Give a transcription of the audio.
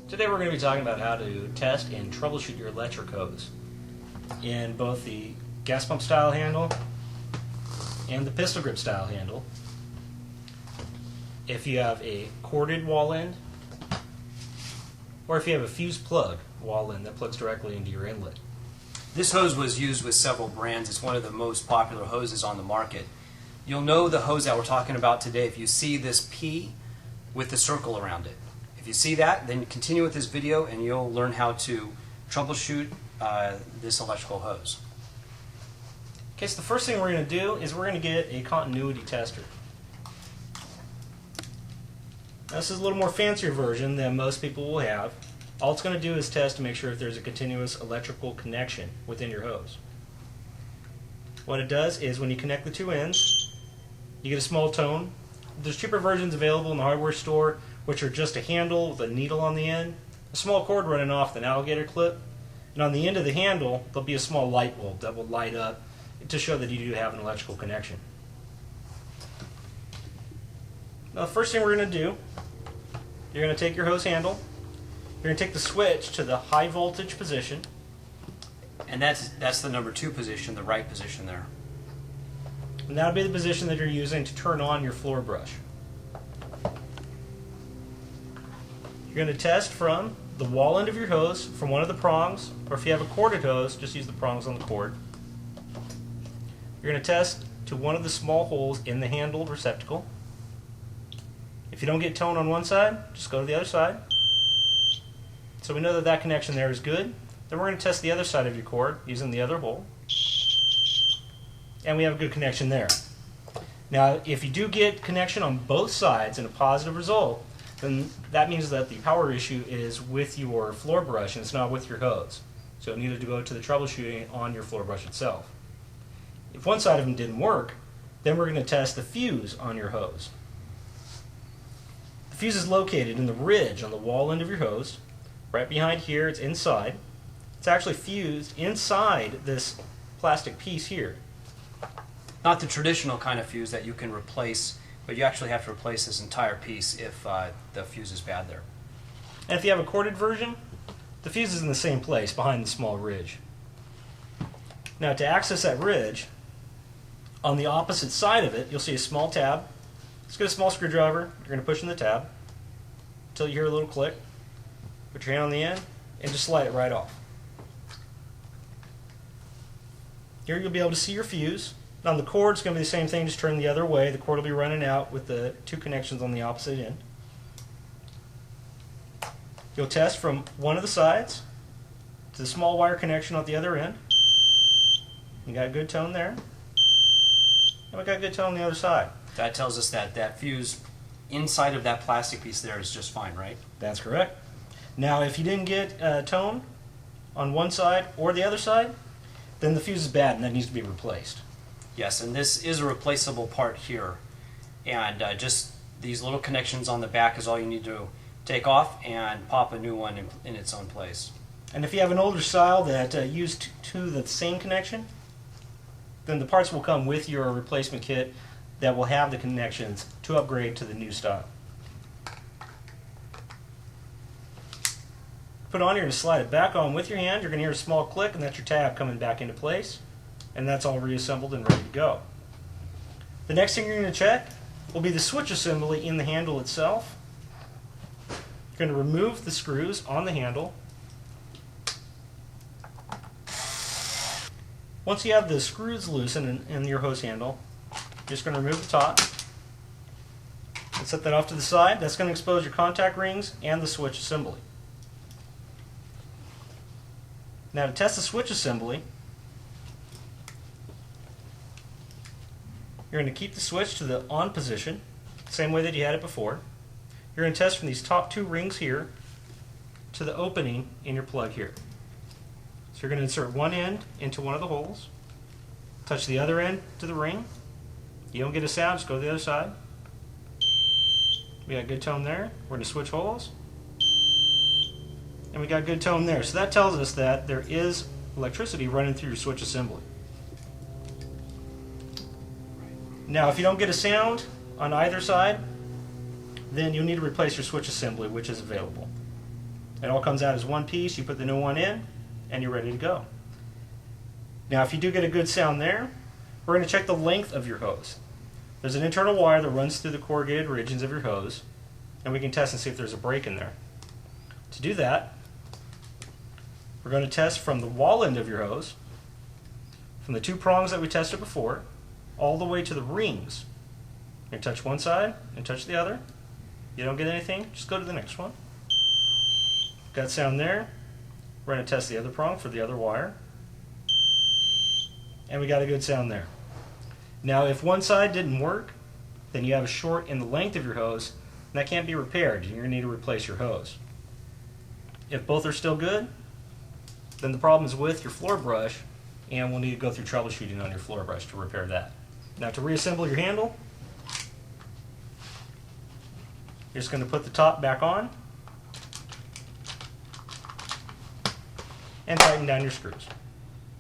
Today we're going to be talking about how to test and troubleshoot your electric hose in both the gas pump style handle and the pistol grip style handle. If you have a corded wall end, or if you have a fused plug wall end that plugs directly into your inlet. This hose was used with several brands. It's one of the most popular hoses on the market. You'll know the hose that we're talking about today if you see this P with the circle around it. If you see that, then continue with this video and you'll learn how to troubleshoot this electrical hose. Okay, so the first thing we're going to do is we're going to get a continuity tester. Now, this is a little more fancier version than most people will have. All it's going to do is test to make sure if there's a continuous electrical connection within your hose. What it does is when you connect the two ends, you get a small tone. There's cheaper versions available in the hardware store, which are just a handle with a needle on the end, a small cord running off with an alligator clip, and on the end of the handle there'll be a small light bulb that will light up to show that you do have an electrical connection. Now the first thing we're going to do, you're going to take your hose handle, you're going to take the switch to the high voltage position. And that's the number 2 position, the right position there. And that'll be the position that you're using to turn on your floor brush. You're going to test from the wall end of your hose, from one of the prongs, or if you have a corded hose, just use the prongs on the cord. You're going to test to one of the small holes in the handle receptacle. If you don't get tone on one side, just go to the other side. So we know that that connection there is good. Then we're going to test the other side of your cord using the other hole. And we have a good connection there. Now, if you do get connection on both sides and a positive result, then that means that the power issue is with your floor brush and it's not with your hose. So it needed to go to the troubleshooting on your floor brush itself. If one side of them didn't work, then we're going to test the fuse on your hose. The fuse is located in the ridge on the wall end of your hose. Right behind here, it's inside. It's actually fused inside this plastic piece here. Not the traditional kind of fuse that you can replace, but you actually have to replace this entire piece if the fuse is bad there. And if you have a corded version, the fuse is in the same place behind the small ridge. Now to access that ridge, on the opposite side of it, you'll see a small tab. Let's get a small screwdriver. You're going to push in the tab until you hear a little click. Put your hand on the end and just slide it right off. Here you'll be able to see your fuse. On the cord, it's going to be the same thing, just turn the other way. The cord will be running out with the two connections on the opposite end. You'll test from one of the sides to the small wire connection at the other end. You got a good tone there. And we got a good tone on the other side. That tells us that that fuse inside of that plastic piece there is just fine, right? That's correct. Now, if you didn't get tone on one side or the other side, then the fuse is bad and that needs to be replaced. Yes, and this is a replaceable part here. And just these little connections on the back is all you need to take off and pop a new one in its own place. And if you have an older style that used to the same connection, then the parts will come with your replacement kit that will have the connections to upgrade to the new style. Put it on here and slide it back on with your hand. You're going to hear a small click, and that's your tab coming back into place. And that's all reassembled and ready to go. The next thing you're going to check will be the switch assembly in the handle itself. You're going to remove the screws on the handle. Once you have the screws loosened in your hose handle, you're just going to remove the top and set that off to the side. That's going to expose your contact rings and the switch assembly. Now to test the switch assembly, you're going to keep the switch to the on position, same way that you had it before. You're going to test from these top 2 rings here to the opening in your plug here. So you're going to insert one end into one of the holes, touch the other end to the ring. You don't get a sound, just go to the other side. We got good tone there. We're going to switch holes. And we got good tone there. So that tells us that there is electricity running through your switch assembly. Now, if you don't get a sound on either side, then you'll need to replace your switch assembly, which is available. It all comes out as one piece. You put the new one in, and you're ready to go. Now, if you do get a good sound there, we're going to check the length of your hose. There's an internal wire that runs through the corrugated regions of your hose, and we can test and see if there's a break in there. To do that, we're going to test from the wall end of your hose, from the 2 prongs that we tested before, all the way to the rings. You're going to touch one side and touch the other. You don't get anything, just go to the next one. Got sound there. We're going to test the other prong for the other wire. And we got a good sound there. Now, if one side didn't work, then you have a short in the length of your hose, and that can't be repaired. You're going to need to replace your hose. If both are still good, then the problem is with your floor brush, and we'll need to go through troubleshooting on your floor brush to repair that. Now, to reassemble your handle, you're just going to put the top back on and tighten down your screws.